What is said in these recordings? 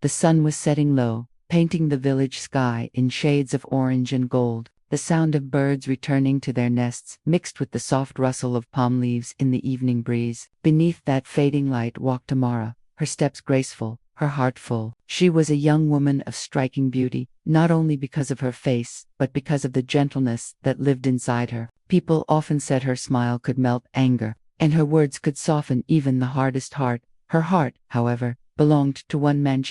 The sun was setting low, painting the village sky in shades of orange and gold. The sound of birds returning to their nests mixed with the soft rustle of palm leaves in the evening breeze. Beneath that fading light walked Amara, her steps graceful, her heart full. She was a young woman of striking beauty, not only because of her face, but because of the gentleness that lived inside her. People often said her smile could melt anger, and her words could soften even the hardest heart. Her heart, however, belonged to one man.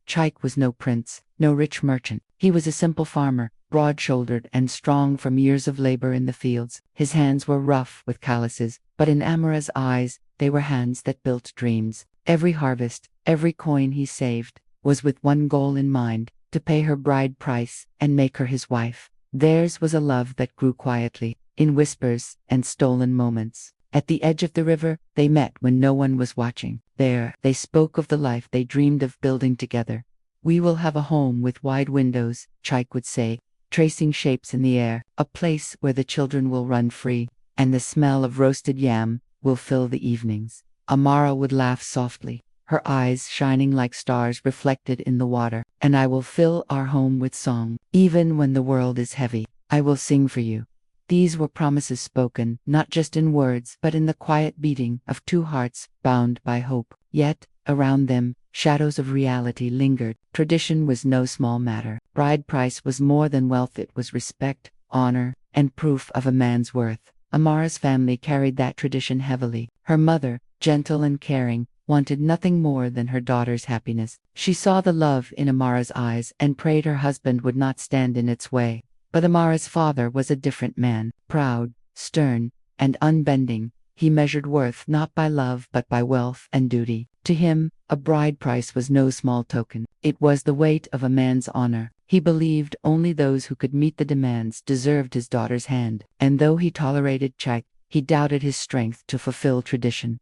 Chike was no prince, no rich merchant. He was a simple farmer, broad-shouldered and strong from years of labor in the fields. His hands were rough with calluses, but in Amara's eyes, they were hands that built dreams. Every harvest, every coin he saved, was with one goal in mind: to pay her bride price and make her his wife. Theirs was a love that grew quietly, in whispers and stolen moments. At the edge of the river, they met when no one was watching. There, they spoke of the life they dreamed of building together. "We will have a home with wide windows," Chike would say, tracing shapes in the air, "a place where the children will run free, and the smell of roasted yam will fill the evenings." Amara would laugh softly, her eyes shining like stars reflected in the water. "And I will fill our home with song. Even when the world is heavy, I will sing for you." These were promises spoken, not just in words, but in the quiet beating of two hearts bound by hope. Yet, around them, shadows of reality lingered. Tradition was no small matter. Bride price was more than wealth, it was respect, honor, and proof of a man's worth. Amara's family carried that tradition heavily. Her mother, gentle and caring, wanted nothing more than her daughter's happiness. She saw the love in Amara's eyes and prayed her husband would not stand in its way. But Amara's father was a different man, proud, stern, and unbending. He measured worth not by love but by wealth and duty. To him, a bride price was no small token. It was the weight of a man's honor. He believed only those who could meet the demands deserved his daughter's hand. And though he tolerated Chike, he doubted his strength to fulfill tradition.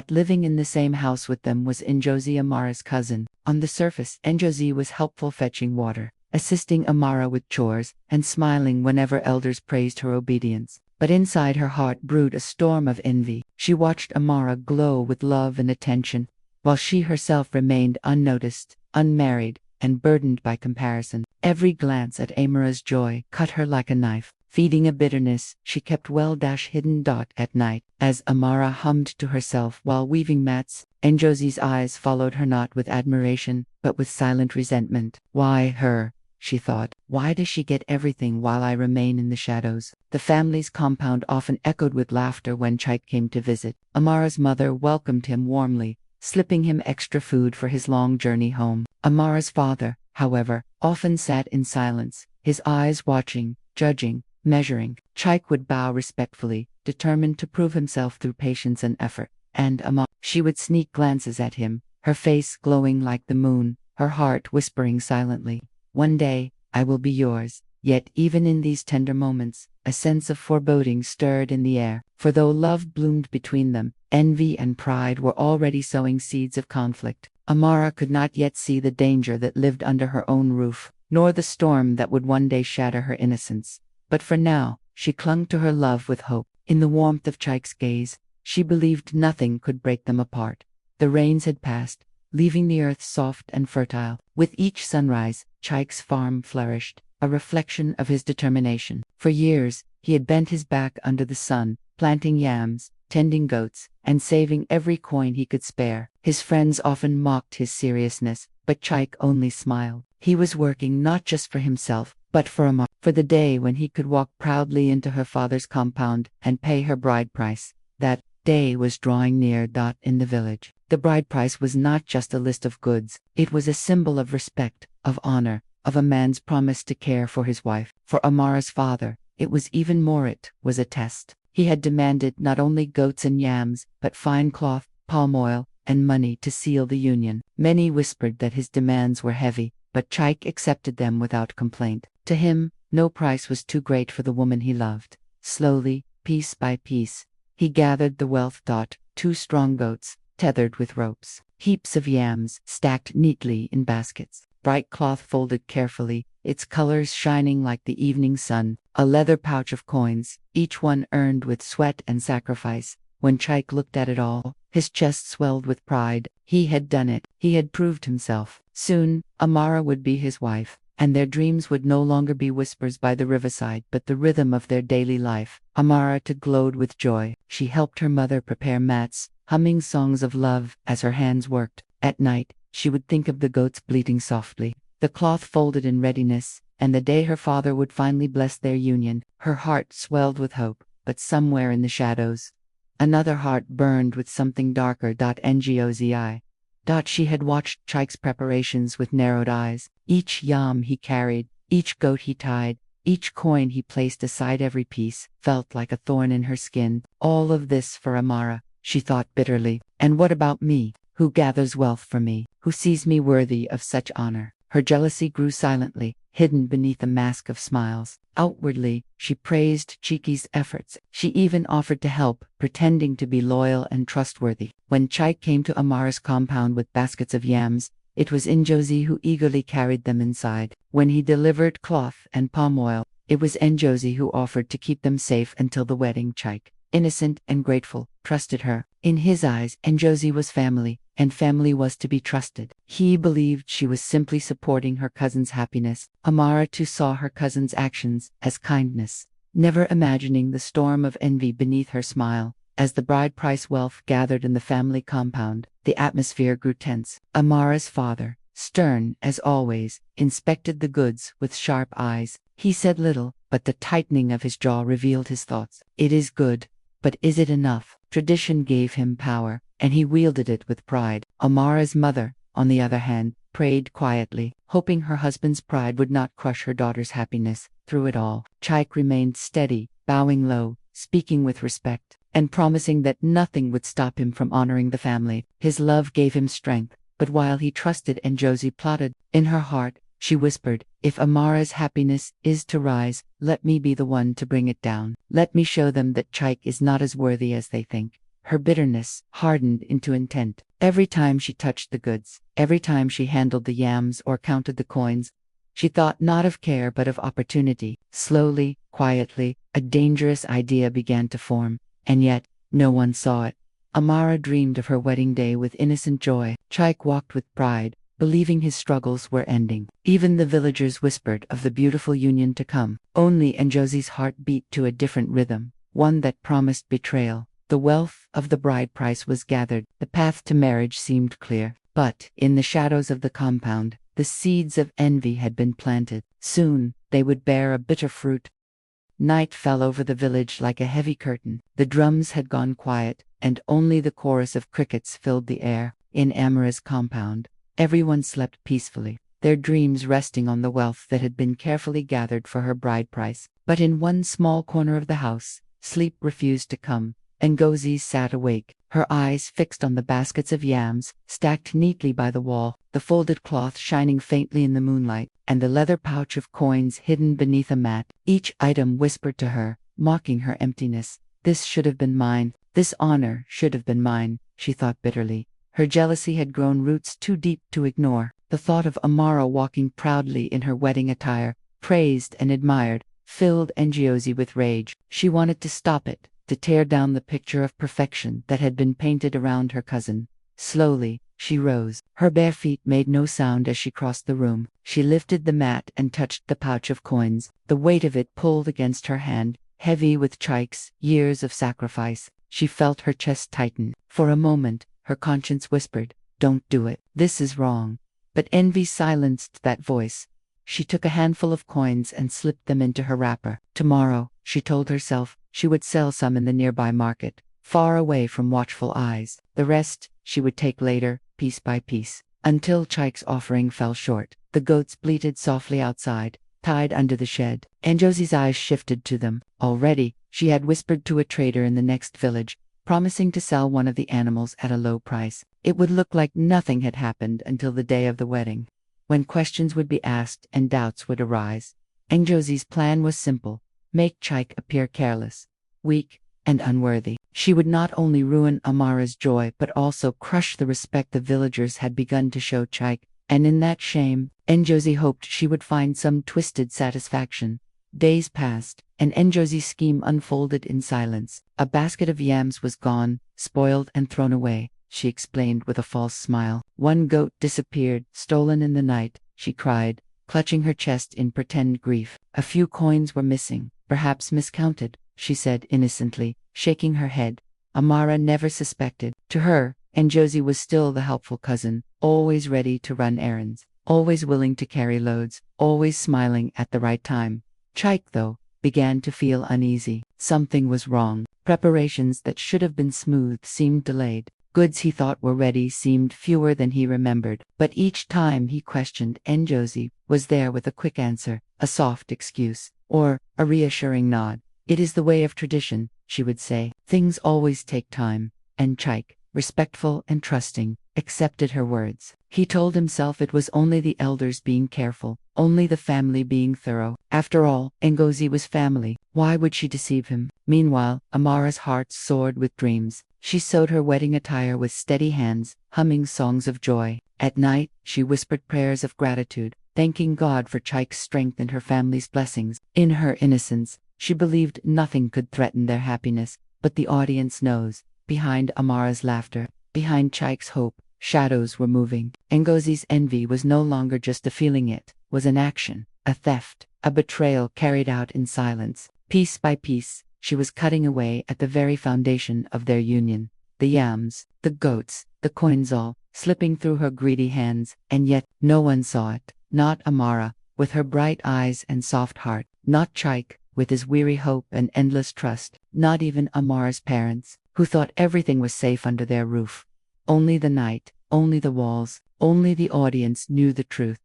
Living in the same house with them was Njozi, Amara's cousin. On the surface, Njozi was helpful, fetching water, assisting Amara with chores, and smiling whenever elders praised her obedience. But inside her heart brewed a storm of envy. She watched Amara glow with love and attention, while she herself remained unnoticed, unmarried, and burdened by comparison. Every glance at Amara's joy cut her like a knife. Feeding a bitterness she kept well hidden. At night, as Amara hummed to herself while weaving mats, Njozi's eyes followed her not with admiration, but with silent resentment. "Why her?" she thought. "Why does she get everything while I remain in the shadows?" The family's compound often echoed with laughter when Chike came to visit. Amara's mother welcomed him warmly, slipping him extra food for his long journey home. Amara's father, however, often sat in silence, his eyes watching, judging, measuring. Chike would bow respectfully, determined to prove himself through patience and effort. And she would sneak glances at him, her face glowing like the moon, her heart whispering silently, "One day, I will be yours." Yet even in these tender moments, a sense of foreboding stirred in the air, for though love bloomed between them, envy and pride were already sowing seeds of conflict. Amara could not yet see the danger that lived under her own roof, nor the storm that would one day shatter her innocence. But for now, she clung to her love with hope. In the warmth of Chike's gaze, she believed nothing could break them apart. The rains had passed, leaving the earth soft and fertile. With each sunrise, Chike's farm flourished, a reflection of his determination. For years, he had bent his back under the sun, planting yams, tending goats, and saving every coin he could spare. His friends often mocked his seriousness, but Chike only smiled. He was working not just for himself, but for Amara, for the day when he could walk proudly into her father's compound and pay her bride price. That day was drawing near. In the village, the bride price was not just a list of goods, it was a symbol of respect, of honor, of a man's promise to care for his wife. For Amara's father, it was even more. It was a test. He had demanded not only goats and yams, but fine cloth, palm oil, and money to seal the union. Many whispered that his demands were heavy, but Chike accepted them without complaint. To him, no price was too great for the woman he loved. Slowly, piece by piece, he gathered the wealth. 2 strong goats, tethered with ropes, heaps of yams stacked neatly in baskets, bright cloth folded carefully, its colors shining like the evening sun, a leather pouch of coins, each one earned with sweat and sacrifice. When Chike looked at it all, his chest swelled with pride. He had done it. He had proved himself. Soon, Amara would be his wife, and their dreams would no longer be whispers by the riverside but the rhythm of their daily life. Amara glowed with joy. She helped her mother prepare mats, humming songs of love as her hands worked. At night, she would think of the goats bleating softly, the cloth folded in readiness, and the day her father would finally bless their union. Her heart swelled with hope, but somewhere in the shadows, another heart burned with something darker. Ngozi. She had watched Chike's preparations with narrowed eyes. Each yam he carried, each goat he tied, each coin he placed aside, every piece felt like a thorn in her skin. All of this for Amara, she thought bitterly. And what about me? Who gathers wealth for me? Who sees me worthy of such honor? Her jealousy grew silently, hidden beneath a mask of smiles. Outwardly, she praised Chike's efforts. She even offered to help, pretending to be loyal and trustworthy. When Chike came to Amara's compound with baskets of yams, it was Ngozi who eagerly carried them inside. When he delivered cloth and palm oil, it was Ngozi who offered to keep them safe until the wedding. Chike, innocent and grateful, trusted her. In his eyes, Ngozi was family, and family was to be trusted. He believed she was simply supporting her cousin's happiness. Amara too saw her cousin's actions as kindness, never imagining the storm of envy beneath her smile. As the bride price wealth gathered in the family compound, the atmosphere grew tense. Amara's father, stern as always, inspected the goods with sharp eyes. He said little, but the tightening of his jaw revealed his thoughts. It is good, but is it enough? Tradition gave him power, and he wielded it with pride. Amara's mother, on the other hand, prayed quietly, hoping her husband's pride would not crush her daughter's happiness. Through it all, Chike remained steady, bowing low, speaking with respect, and promising that nothing would stop him from honoring the family. His love gave him strength, but while he trusted Ngozi plotted. In her heart, she whispered, if Amara's happiness is to rise, let me be the one to bring it down. Let me show them that Chike is not as worthy as they think. Her bitterness hardened into intent. Every time she touched the goods, every time she handled the yams or counted the coins, she thought not of care but of opportunity. Slowly, quietly, a dangerous idea began to form, and yet, no one saw it. Amara dreamed of her wedding day with innocent joy. Chike walked with pride, believing his struggles were ending. Even the villagers whispered of the beautiful union to come. Only Ngozi's heart beat to a different rhythm, one that promised betrayal. The wealth of the bride price was gathered. The path to marriage seemed clear. But, in the shadows of the compound, the seeds of envy had been planted. Soon, they would bear a bitter fruit. Night fell over the village like a heavy curtain. The drums had gone quiet, and only the chorus of crickets filled the air. In Amara's compound, everyone slept peacefully, their dreams resting on the wealth that had been carefully gathered for her bride price. But in one small corner of the house, sleep refused to come. Ngozi sat awake, her eyes fixed on the baskets of yams, stacked neatly by the wall, the folded cloth shining faintly in the moonlight, and the leather pouch of coins hidden beneath a mat. Each item whispered to her, mocking her emptiness. This should have been mine. This honor should have been mine, she thought bitterly. Her jealousy had grown roots too deep to ignore. The thought of Amara walking proudly in her wedding attire, praised and admired, filled Ngozi with rage. She wanted to stop it, to tear down the picture of perfection that had been painted around her cousin. Slowly, she rose. Her bare feet made no sound as she crossed the room. She lifted the mat and touched the pouch of coins. The weight of it pulled against her hand, heavy with Chike's years of sacrifice. She felt her chest tighten. For a moment, her conscience whispered, "Don't do it. This is wrong." But envy silenced that voice. She took a handful of coins and slipped them into her wrapper. Tomorrow, she told herself, she would sell some in the nearby market, far away from watchful eyes. The rest, she would take later, piece by piece. Until Chike's offering fell short. The goats bleated softly outside, tied under the shed. Ngozi's eyes shifted to them. Already, she had whispered to a trader in the next village, promising to sell one of the animals at a low price. It would look like nothing had happened until the day of the wedding, when questions would be asked and doubts would arise. Ngozi's plan was simple: make Chike appear careless, weak, and unworthy. She would not only ruin Amara's joy but also crush the respect the villagers had begun to show Chike, and in that shame, Ngozi hoped she would find some twisted satisfaction. Days passed, and Ngozi's scheme unfolded in silence. A basket of yams was gone, spoiled and thrown away. she explained with a false smile. One goat disappeared, stolen in the night, she cried, clutching her chest in pretend grief. A few coins were missing, perhaps miscounted, she said innocently, shaking her head. Amara never suspected. To her, Josie was still the helpful cousin, always ready to run errands, always willing to carry loads, always smiling at the right time. Chike, though, began to feel uneasy. Something was wrong. Preparations that should have been smooth seemed delayed. Goods he thought were ready seemed fewer than he remembered. But each time he questioned, Josie was there with a quick answer, a soft excuse, or a reassuring nod. It is the way of tradition, she would say. Things always take time. And Chike, respectful and trusting, accepted her words. He told himself it was only the elders being careful, only the family being thorough. After all, Ngozi was family. Why would she deceive him? Meanwhile, Amara's heart soared with dreams. She sewed her wedding attire with steady hands, humming songs of joy. At night, she whispered prayers of gratitude, thanking God for Chike's strength and her family's blessings. In her innocence, she believed nothing could threaten their happiness, but the audience knows. Behind Amara's laughter, behind Chike's hope, shadows were moving. Ngozi's envy was no longer just a feeling, it was an action, a theft, a betrayal carried out in silence. Piece by piece, she was cutting away at the very foundation of their union. The yams, the goats, the coins, all slipping through her greedy hands, and yet no one saw it. Not Amara, with her bright eyes and soft heart. Not Chike, with his weary hope and endless trust. Not even Amara's parents, who thought everything was safe under their roof. Only the night, only the walls, only the audience knew the truth.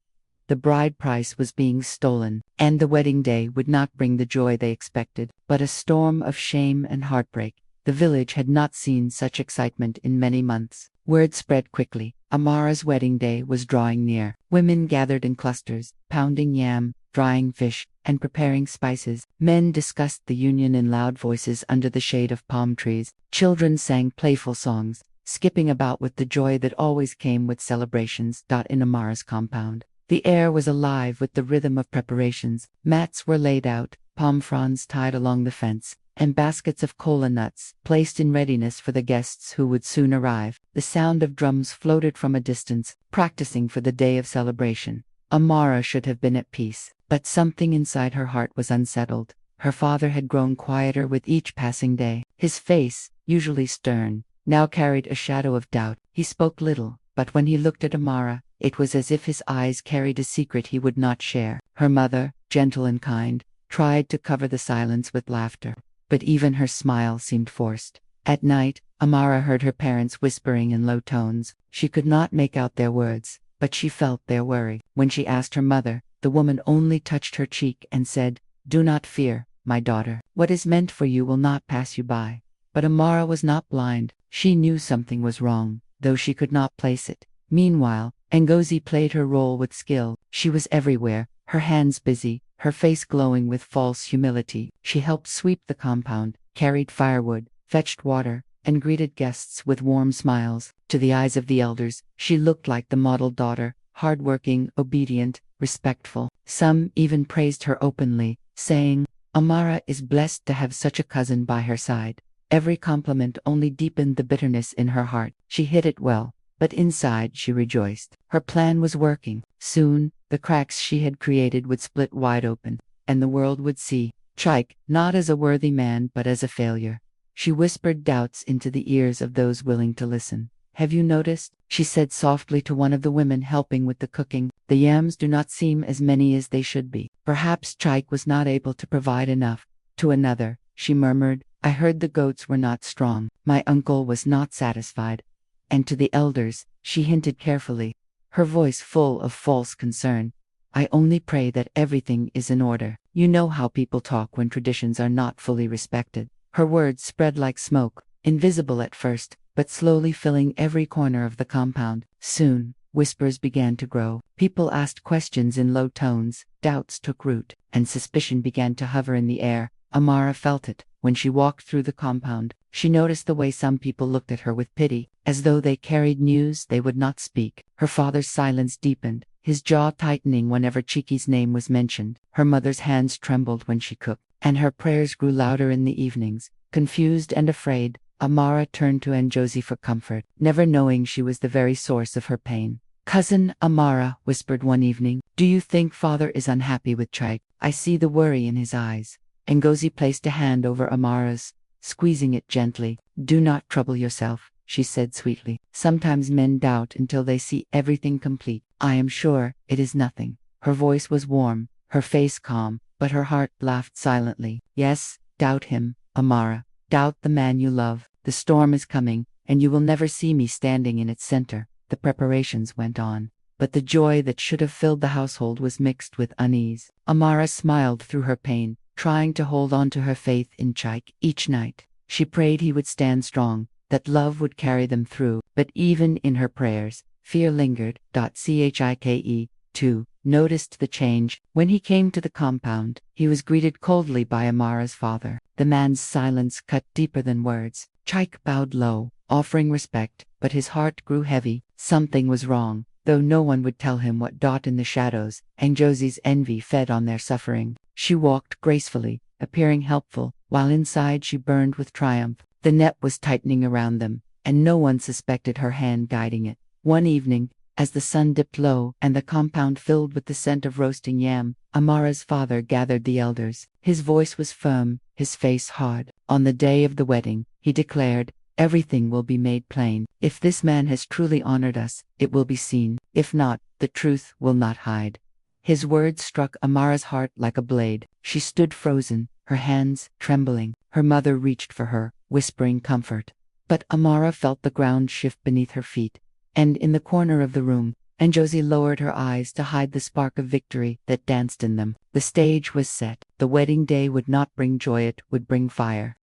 The bride price was being stolen, and the wedding day would not bring the joy they expected, but a storm of shame and heartbreak. The village had not seen such excitement in many months. Word spread quickly. Amara's wedding day was drawing near. Women gathered in clusters, pounding yam, drying fish, and preparing spices. Men discussed the union in loud voices under the shade of palm trees. Children sang playful songs, skipping about with the joy that always came with celebrations. In Amara's compound, the air was alive with the rhythm of preparations. Mats were laid out, palm fronds tied along the fence, and baskets of kola nuts placed in readiness for the guests who would soon arrive. The sound of drums floated from a distance, practicing for the day of celebration. Amara should have been at peace, but something inside her heart was unsettled. Her father had grown quieter with each passing day. His face, usually stern, now carried a shadow of doubt. He spoke little, but when he looked at Amara, it was as if his eyes carried a secret he would not share. Her mother, gentle and kind, tried to cover the silence with laughter, but even her smile seemed forced. At night, Amara heard her parents whispering in low tones. She could not make out their words, but she felt their worry. When she asked her mother, the woman only touched her cheek and said, "Do not fear, my daughter. What is meant for you will not pass you by." But Amara was not blind. She knew something was wrong, though she could not place it. Meanwhile, Ngozi played her role with skill. She was everywhere, her hands busy, her face glowing with false humility. She helped sweep the compound, carried firewood, fetched water, and greeted guests with warm smiles. To the eyes of the elders, she looked like the model daughter, hardworking, obedient, respectful. Some even praised her openly, saying, "Amara is blessed to have such a cousin by her side." Every compliment only deepened the bitterness in her heart. She hid it well, but inside she rejoiced. Her plan was working. Soon, the cracks she had created would split wide open, and the world would see Chike not as a worthy man but as a failure. She whispered doubts into the ears of those willing to listen. "Have you noticed?" she said softly to one of the women helping with the cooking. "The yams do not seem as many as they should be. Perhaps Chike was not able to provide enough." To another, she murmured, "I heard the goats were not strong. My uncle was not satisfied." And to the elders, she hinted carefully, her voice full of false concern, "I only pray that everything is in order." You know how people talk when traditions are not fully respected. Her words spread like smoke, invisible at first, but slowly filling every corner of the compound. Soon, whispers began to grow. People asked questions in low tones, doubts took root, and suspicion began to hover in the air. Amara felt it. When she walked through the compound, she noticed the way some people looked at her with pity, as though they carried news they would not speak. Her father's silence deepened, his jaw tightening whenever Chike's name was mentioned. Her mother's hands trembled when she cooked, and her prayers grew louder in the evenings. Confused and afraid, Amara turned to Josie for comfort, never knowing she was the very source of her pain. "Cousin Amara," whispered one evening, "do you think father is unhappy with Chike? I see the worry in his eyes." Ngozi placed a hand over Amara's, squeezing it gently. "Do not trouble yourself," she said sweetly. "Sometimes men doubt until they see everything complete. I am sure it is nothing." Her voice was warm, her face calm, but her heart laughed silently. "Yes, doubt him, Amara. Doubt the man you love. The storm is coming, and you will never see me standing in its center." The preparations went on, but the joy that should have filled the household was mixed with unease. Amara smiled through her pain, trying to hold on to her faith in Chike. Each night, she prayed he would stand strong, that love would carry them through. But even in her prayers, fear lingered. Chike, too, noticed the change. When he came to the compound, he was greeted coldly by Amara's father. The man's silence cut deeper than words. Chike bowed low, offering respect, but his heart grew heavy. Something was wrong, though no one would tell him what. In the shadows, Josie's envy fed on their suffering. She walked gracefully, appearing helpful, while inside she burned with triumph. The net was tightening around them, and no one suspected her hand guiding it. One evening, as the sun dipped low and the compound filled with the scent of roasting yam, Amara's father gathered the elders. His voice was firm, his face hard. On the day of the wedding, he declared, "Everything will be made plain. If this man has truly honored us, it will be seen. If not, the truth will not hide." His words struck Amara's heart like a blade. She stood frozen, her hands trembling. Her mother reached for her, whispering comfort. But Amara felt the ground shift beneath her feet, and in the corner of the room, Josie lowered her eyes to hide the spark of victory that danced in them. The stage was set. The wedding day would not bring joy, it would bring fire.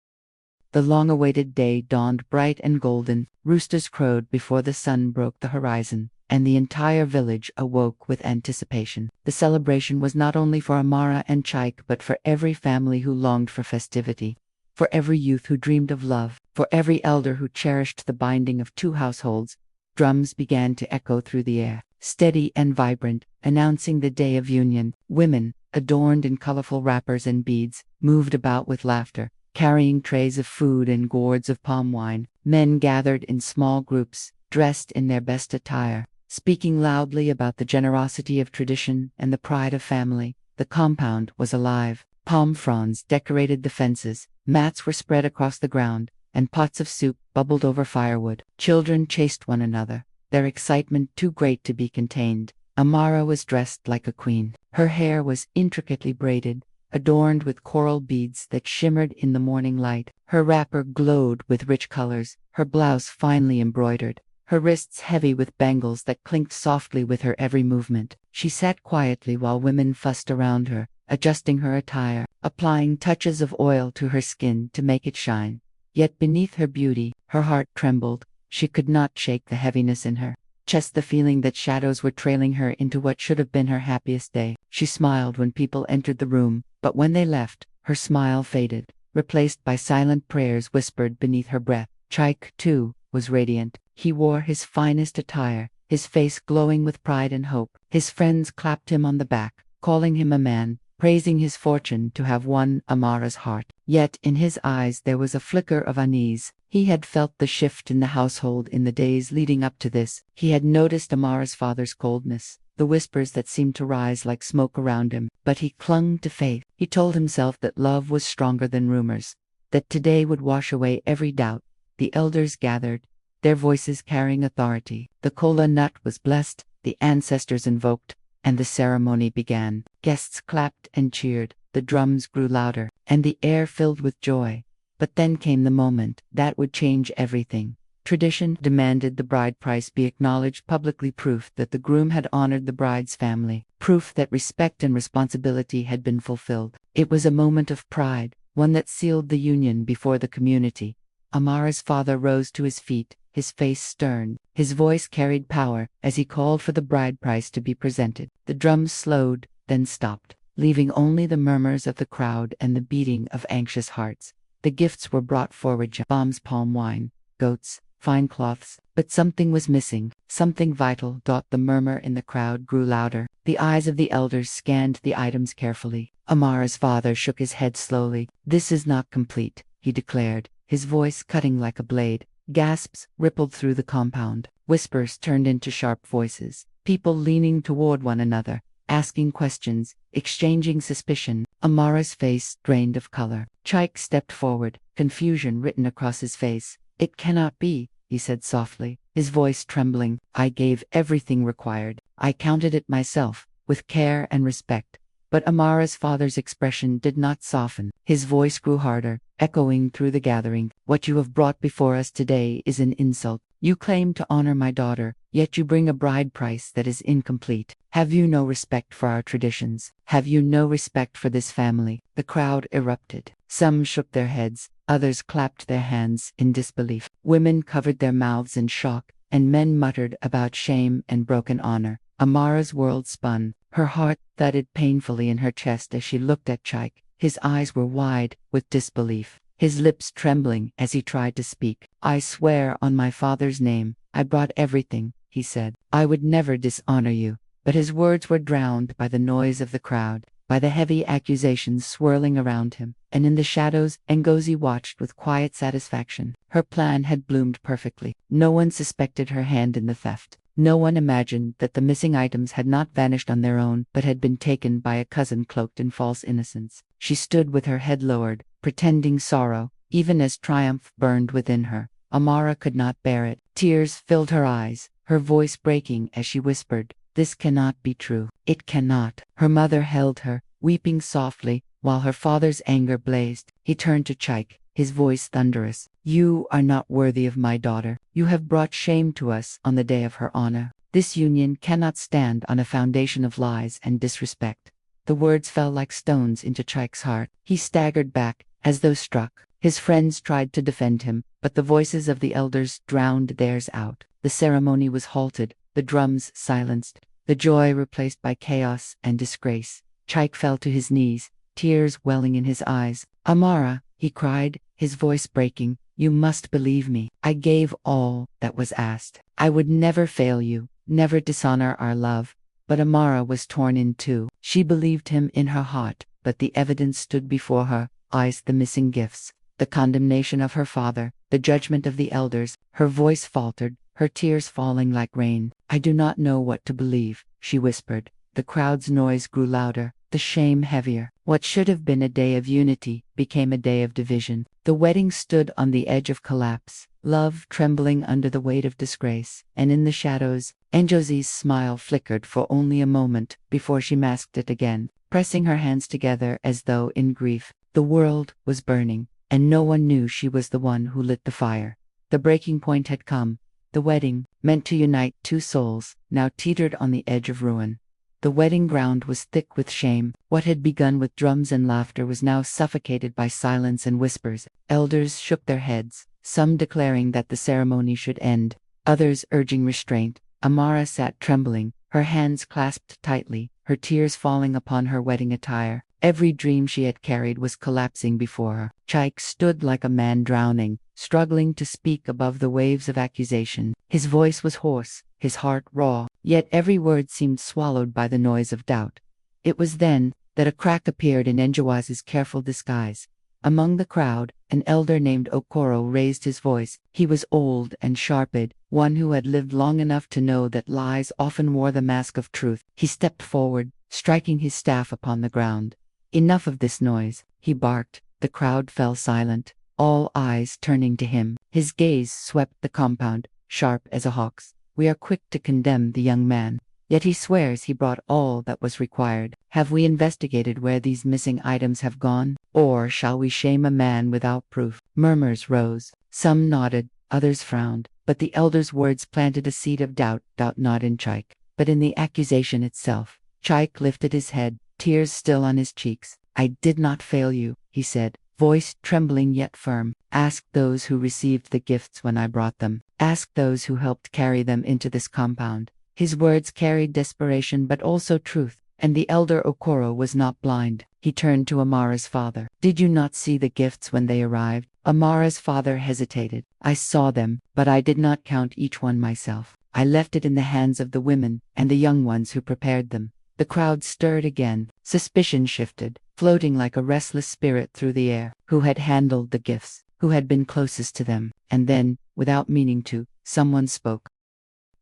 The long-awaited day dawned bright and golden. Roosters crowed before the sun broke the horizon, and the entire village awoke with anticipation. The celebration was not only for Amara and Chike, but for every family who longed for festivity, for every youth who dreamed of love, for every elder who cherished the binding of two households. Drums began to echo through the air, steady and vibrant, announcing the day of union. Women, adorned in colorful wrappers and beads, moved about with laughter, carrying trays of food and gourds of palm wine. Men gathered in small groups, dressed in their best attire, speaking loudly about the generosity of tradition and the pride of family. The compound was alive. Palm fronds decorated the fences, mats were spread across the ground, and pots of soup bubbled over firewood. Children chased one another, their excitement too great to be contained. Amara was dressed like a queen. Her hair was intricately braided, adorned with coral beads that shimmered in the morning light. Her wrapper glowed with rich colors, her blouse finely embroidered, her wrists heavy with bangles that clinked softly with her every movement. She sat quietly while women fussed around her, adjusting her attire, applying touches of oil to her skin to make it shine. Yet beneath her beauty, her heart trembled. She could not shake the heaviness in her chest, the feeling that shadows were trailing her into what should have been her happiest day. She smiled when people entered the room, but when they left, her smile faded, replaced by silent prayers whispered beneath her breath. Chike, too, was radiant. He wore his finest attire, his face glowing with pride and hope. His friends clapped him on the back, calling him a man, praising his fortune to have won Amara's heart. Yet in his eyes there was a flicker of unease. He had felt the shift in the household in the days leading up to this. He had noticed Amara's father's coldness, the whispers that seemed to rise like smoke around him. But he clung to faith. He told himself that love was stronger than rumors, that today would wash away every doubt. The elders gathered, their voices carrying authority. The kola nut was blessed, the ancestors invoked, and the ceremony began. Guests clapped and cheered, the drums grew louder, and the air filled with joy. But then came the moment that would change everything. Tradition demanded the bride price be acknowledged publicly, proof that the groom had honored the bride's family, proof that respect and responsibility had been fulfilled. It was a moment of pride, one that sealed the union before the community. Amara's father rose to his feet, his face stern. His voice carried power as he called for the bride price to be presented. The drums slowed, then stopped, leaving only the murmurs of the crowd and the beating of anxious hearts. The gifts were brought forward: bombs, palm wine, goats, fine cloths. But something was missing, something vital. The murmur in the crowd grew louder. The eyes of the elders scanned the items carefully. Amara's father shook his head slowly. "This is not complete," he declared, his voice cutting like a blade. Gasps rippled through the compound. Whispers turned into sharp voices. People leaning toward one another, asking questions, exchanging suspicion. Amara's face drained of color. Chike stepped forward, confusion written across his face. "It cannot be," he said softly, his voice trembling. "I gave everything required. I counted it myself, with care and respect." But Amara's father's expression did not soften. His voice grew harder, echoing through the gathering. "What you have brought before us today is an insult. You claim to honor my daughter, yet you bring a bride price that is incomplete. Have you no respect for our traditions? Have you no respect for this family?" The crowd erupted. Some shook their heads, others clapped their hands in disbelief. Women covered their mouths in shock, and men muttered about shame and broken honor. Amara's world spun. Her heart thudded painfully in her chest as she looked at Chike. His eyes were wide with disbelief, his lips trembling as he tried to speak. "I swear on my father's name, I brought everything," he said. "I would never dishonor you." But his words were drowned by the noise of the crowd, by the heavy accusations swirling around him, and in the shadows Ngozi watched with quiet satisfaction. Her plan had bloomed perfectly. No one suspected her hand in the theft. No one imagined that the missing items had not vanished on their own, but had been taken by a cousin cloaked in false innocence. She stood with her head lowered, pretending sorrow, even as triumph burned within her. Amara could not bear it. Tears filled her eyes, her voice breaking as she whispered, "This cannot be true. It cannot." Her mother held her, weeping softly, while her father's anger blazed. He turned to Chike, his voice thunderous. "You are not worthy of my daughter. You have brought shame to us on the day of her honor. This union cannot stand on a foundation of lies and disrespect." The words fell like stones into Chike's heart. He staggered back, as though struck. His friends tried to defend him, but the voices of the elders drowned theirs out. The ceremony was halted, the drums silenced, the joy replaced by chaos and disgrace. Chike fell to his knees, tears welling in his eyes. "Amara," he cried, his voice breaking, "you must believe me. I gave all that was asked. I would never fail you, never dishonor our love." But Amara was torn in two. She believed him in her heart, but the evidence stood before her, eyes the missing gifts, the condemnation of her father, the judgment of the elders. Her voice faltered, her tears falling like rain. "I do not know what to believe," she whispered. The crowd's noise grew louder, the shame heavier. What should have been a day of unity became a day of division. The wedding stood on the edge of collapse, love trembling under the weight of disgrace, and in the shadows, Ngozi's smile flickered for only a moment before she masked it again, pressing her hands together as though in grief. The world was burning, and no one knew she was the one who lit the fire. The breaking point had come. The wedding, meant to unite two souls, now teetered on the edge of ruin. The wedding ground was thick with shame. What had begun with drums and laughter was now suffocated by silence and whispers. Elders shook their heads, some declaring that the ceremony should end, others urging restraint. Amara sat trembling, her hands clasped tightly, her tears falling upon her wedding attire. Every dream she had carried was collapsing before her. Chike stood like a man drowning, struggling to speak above the waves of accusation. His voice was hoarse, his heart raw, yet every word seemed swallowed by the noise of doubt. It was then that a crack appeared in Ngozi's careful disguise. Among the crowd, an elder named Okoro raised his voice. He was old and sharp-eyed, one who had lived long enough to know that lies often wore the mask of truth. He stepped forward, striking his staff upon the ground. "Enough of this noise," he barked. The crowd fell silent, all eyes turning to him. His gaze swept the compound, sharp as a hawk's. "We are quick to condemn the young man, yet he swears he brought all that was required. Have we investigated where these missing items have gone? Or shall we shame a man without proof?" Murmurs rose. Some nodded, others frowned, but the elder's words planted a seed of doubt not in Chike, but in the accusation itself. Chike lifted his head, tears still on his cheeks. "I did not fail you," he said, voice trembling yet firm. "Ask those who received the gifts when I brought them. Ask those who helped carry them into this compound." His words carried desperation but also truth, and the elder Okoro was not blind. He turned to Amara's father. "Did you not see the gifts when they arrived?" Amara's father hesitated. "I saw them, but I did not count each one myself. I left it in the hands of the women and the young ones who prepared them." The crowd stirred again. Suspicion shifted, floating like a restless spirit through the air. Who had handled the gifts? who had been closest to them, and then, without meaning to, someone spoke.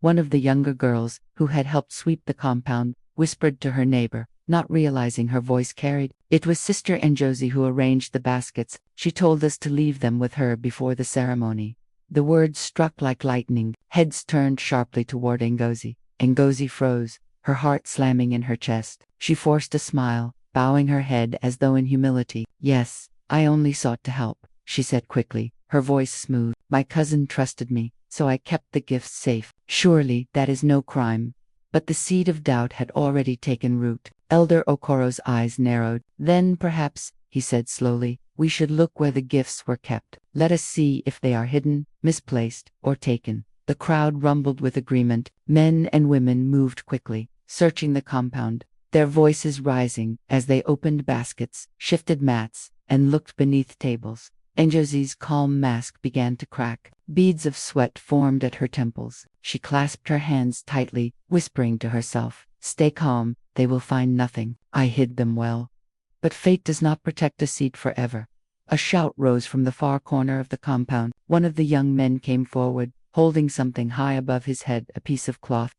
One of the younger girls, who had helped sweep the compound, whispered to her neighbor, not realizing her voice carried. It was Sister Ngozi who arranged the baskets. She told us to leave them with her before the ceremony. The words struck like lightning. Heads turned sharply toward Ngozi. Ngozi froze, her heart slamming in her chest. She forced a smile, bowing her head as though in humility. "Yes, I only sought to help," she said quickly, her voice smooth. "My cousin trusted me, so I kept the gifts safe. Surely that is no crime." But the seed of doubt had already taken root. Elder Okoro's eyes narrowed. "Then perhaps," he said slowly, "we should look where the gifts were kept. Let us see if they are hidden, misplaced, or taken." The crowd rumbled with agreement. Men and women moved quickly, searching the compound, their voices rising as they opened baskets, shifted mats, and looked beneath tables. Ngozi's calm mask began to crack. Beads of sweat formed at her temples. She clasped her hands tightly, whispering to herself, "Stay calm, they will find nothing. I hid them well." But fate does not protect a seed forever. A shout rose from the far corner of the compound. One of the young men came forward, holding something high above his head, a piece of cloth,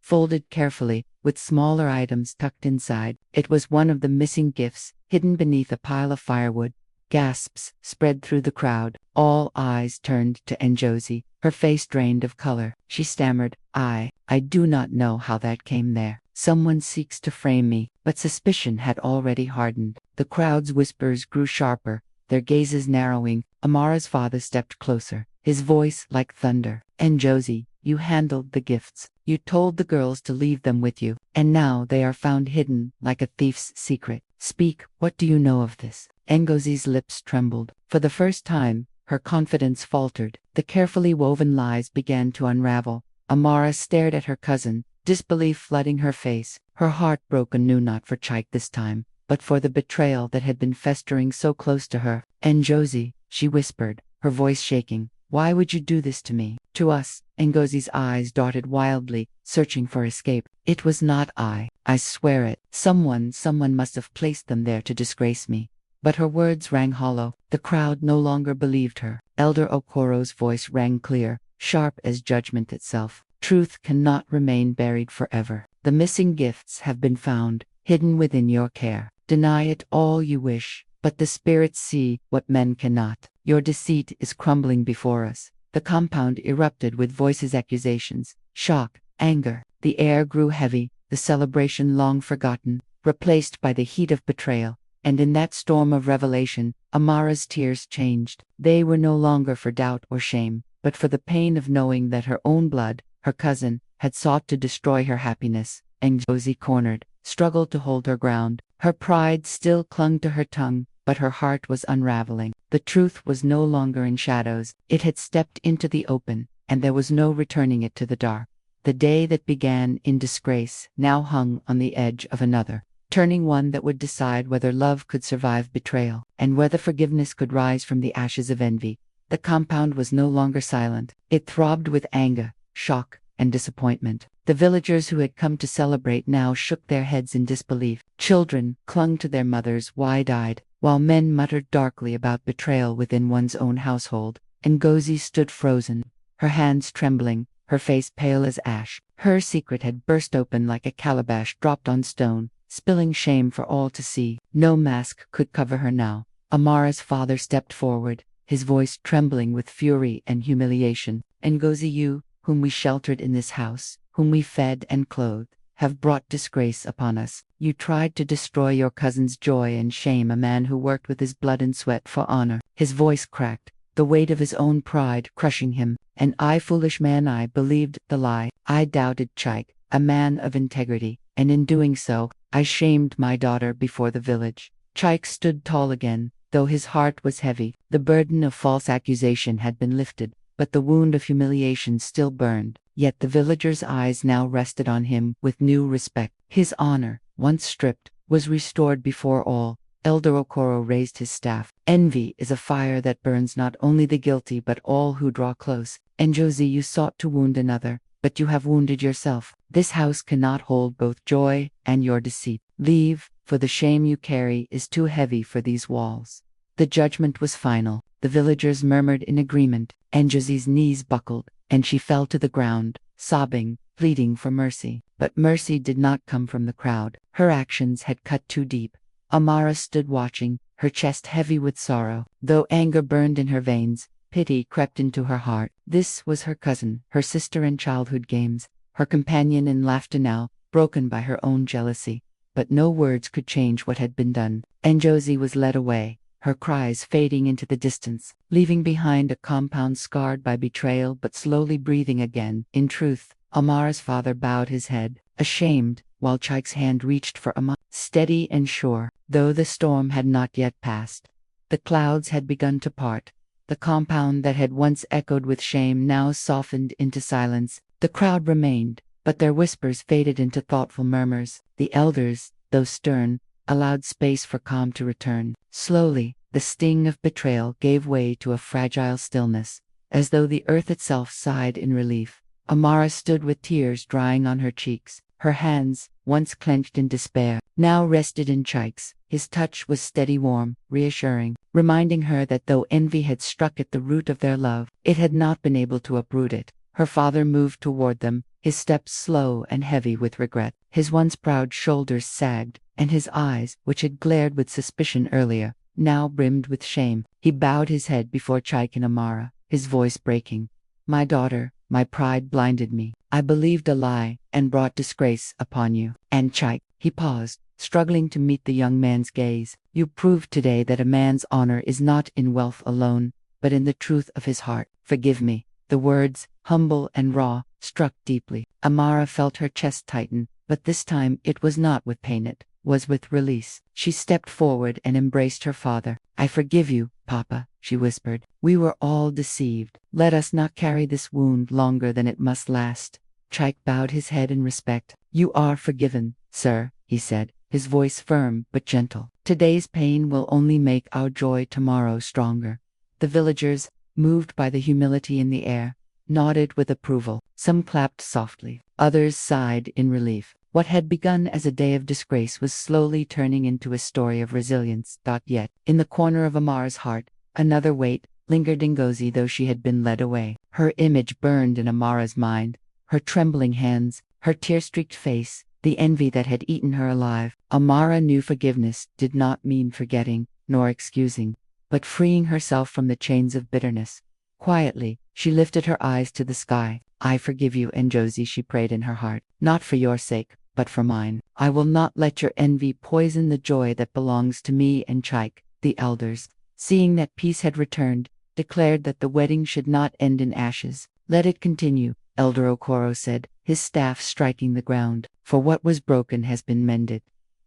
folded carefully, with smaller items tucked inside. It was one of the missing gifts, hidden beneath a pile of firewood. Gasps spread through the crowd. All eyes turned to Ngozi, her face drained of color. She stammered, I do not know how that came there. Someone seeks to frame me." But suspicion had already hardened. The crowd's whispers grew sharper, their gazes narrowing. Amara's father stepped closer, his voice like thunder. "Ngozi, you handled the gifts. You told the girls to leave them with you, and now they are found hidden like a thief's secret. Speak, what do you know of this?" Ngozi's lips trembled. For the first time, her confidence faltered. The carefully woven lies began to unravel. Amara stared at her cousin, disbelief flooding her face. Her heart broke anew, not for Chike this time, but for the betrayal that had been festering so close to her. "Ngozi," she whispered, her voice shaking, "why would you do this to me? To us?" Ngozi's eyes darted wildly, searching for escape. "It was not I swear it. Someone must have placed them there to disgrace me." But her words rang hollow. The crowd no longer believed her. Elder Okoro's voice rang clear, sharp as judgment itself. "Truth cannot remain buried forever. The missing gifts have been found, hidden within your care. Deny it all you wish, but the spirits see what men cannot. Your deceit is crumbling before us." The compound erupted with voices, accusations, shock, anger. The air grew heavy, the celebration long forgotten, replaced by the heat of betrayal. And in that storm of revelation, Amara's tears changed. They were no longer for doubt or shame, but for the pain of knowing that her own blood, her cousin, had sought to destroy her happiness. Ngozi, cornered, struggled to hold her ground. Her pride still clung to her tongue, but her heart was unraveling. The truth was no longer in shadows. It had stepped into the open, and there was no returning it to the dark. The day that began in disgrace now hung on the edge of another, turning one that would decide whether love could survive betrayal, and whether forgiveness could rise from the ashes of envy. The compound was no longer silent. It throbbed with anger, shock, and disappointment. The villagers who had come to celebrate now shook their heads in disbelief. Children clung to their mothers wide-eyed, while men muttered darkly about betrayal within one's own household. Ngozi stood frozen, her hands trembling, her face pale as ash. Her secret had burst open like a calabash dropped on stone, spilling shame for all to see. No mask could cover her now. Amara's father stepped forward, his voice trembling with fury and humiliation. "Ngozi, you, whom we sheltered in this house, whom we fed and clothed, have brought disgrace upon us. You tried to destroy your cousin's joy and shame, a man who worked with his blood and sweat for honor." His voice cracked, the weight of his own pride crushing him. "And I, foolish man, I believed the lie. I doubted Chike, a man of integrity, and in doing so, I shamed my daughter before the village." Chike stood tall again, though his heart was heavy. The burden of false accusation had been lifted, but the wound of humiliation still burned. Yet the villagers' eyes now rested on him with new respect. His honor, once stripped, was restored before all. Elder Okoro raised his staff. "Envy is a fire that burns not only the guilty but all who draw close. Ngozi, you sought to wound another, but you have wounded yourself. This house cannot hold both joy and your deceit. Leave, for the shame you carry is too heavy for these walls." The judgment was final. The villagers murmured in agreement, and Josie's knees buckled, and she fell to the ground, sobbing, pleading for mercy. But mercy did not come from the crowd. Her actions had cut too deep. Amara stood watching, her chest heavy with sorrow. Though anger burned in her veins, pity crept into her heart. This was her cousin, her sister in childhood games, her companion in laughter now, broken by her own jealousy. But no words could change what had been done, and Josie was led away, her cries fading into the distance, leaving behind a compound scarred by betrayal but slowly breathing again. In truth, Amara's father bowed his head, ashamed, while Chike's hand reached for Amara, steady and sure, though the storm had not yet passed. The clouds had begun to part. The compound that had once echoed with shame now softened into silence. The crowd remained, but their whispers faded into thoughtful murmurs. The elders, though stern, allowed space for calm to return. Slowly, the sting of betrayal gave way to a fragile stillness, as though the earth itself sighed in relief. Amara stood with tears drying on her cheeks. Her hands, once clenched in despair, now rested in Chike's. His touch was steady, warm, reassuring, reminding her that though envy had struck at the root of their love, it had not been able to uproot it. Her father moved toward them, his steps slow and heavy with regret. His once proud shoulders sagged, and his eyes, which had glared with suspicion earlier, now brimmed with shame. He bowed his head before Chike and Amara, his voice breaking. "My daughter, my pride blinded me. I believed a lie, and brought disgrace upon you. And Chike," he paused, struggling to meet the young man's gaze, "you proved today that a man's honor is not in wealth alone, but in the truth of his heart. Forgive me." The words, humble and raw, struck deeply. Amara felt her chest tighten, but this time it was not with pain, it was with release. She stepped forward and embraced her father. "I forgive you, Papa," she whispered. "We were all deceived. Let us not carry this wound longer than it must last." Chike bowed his head in respect. "You are forgiven, sir," he said, his voice firm but gentle. "Today's pain will only make our joy tomorrow stronger." The villagers, moved by the humility in the air, nodded with approval. Some clapped softly, others sighed in relief. What had begun as a day of disgrace was slowly turning into a story of resilience. Yet, in the corner of Amara's heart, another weight lingered in Ngozi, though she had been led away. Her image burned in Amara's mind, her trembling hands, her tear-streaked face, the envy that had eaten her alive. Amara knew forgiveness did not mean forgetting, nor excusing, but freeing herself from the chains of bitterness. Quietly, she lifted her eyes to the sky. "I forgive you and Josie," she prayed in her heart. "Not for your sake, but for mine. I will not let your envy poison the joy that belongs to me and Chike." The elders, seeing that peace had returned, declared that the wedding should not end in ashes. "Let it continue," Elder Okoro said, his staff striking the ground. "For what was broken has been mended,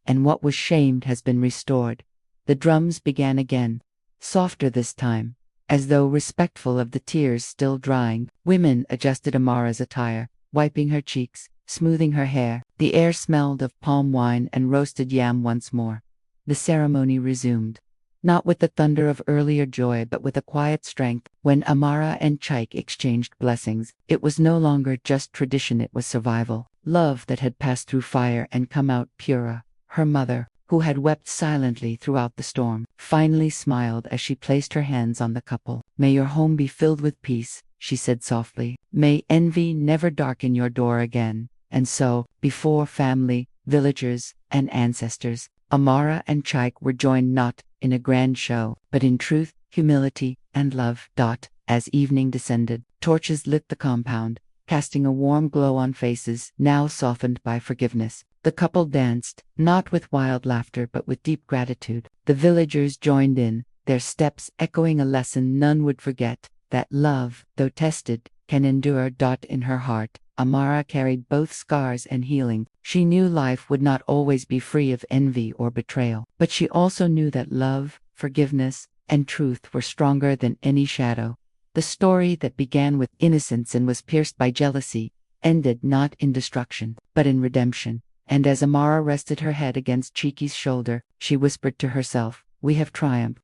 and what was shamed has been restored." The drums began again, softer this time, as though respectful of the tears still drying. Women adjusted Amara's attire, wiping her cheeks, smoothing her hair. The air smelled of palm wine and roasted yam once more. The ceremony resumed, not with the thunder of earlier joy but with a quiet strength. When Amara and Chike exchanged blessings, it was no longer just tradition, it was survival. Love that had passed through fire and come out purer. Her mother, who had wept silently throughout the storm, finally smiled as she placed her hands on the couple. "May your home be filled with peace," she said softly. "May envy never darken your door again." And so, before family, villagers, and ancestors, Amara and Chike were joined not in a grand show, but in truth, humility, and love. As evening descended, torches lit the compound, casting a warm glow on faces now softened by forgiveness. The couple danced, not with wild laughter but with deep gratitude. The villagers joined in, their steps echoing a lesson none would forget, that love, though tested, can endure. In her heart, Amara carried both scars and healing. She knew life would not always be free of envy or betrayal, but she also knew that love, forgiveness, and truth were stronger than any shadow. The story that began with innocence and was pierced by jealousy ended not in destruction, but in redemption. And as Amara rested her head against Chike's shoulder, she whispered to herself, "We have triumphed.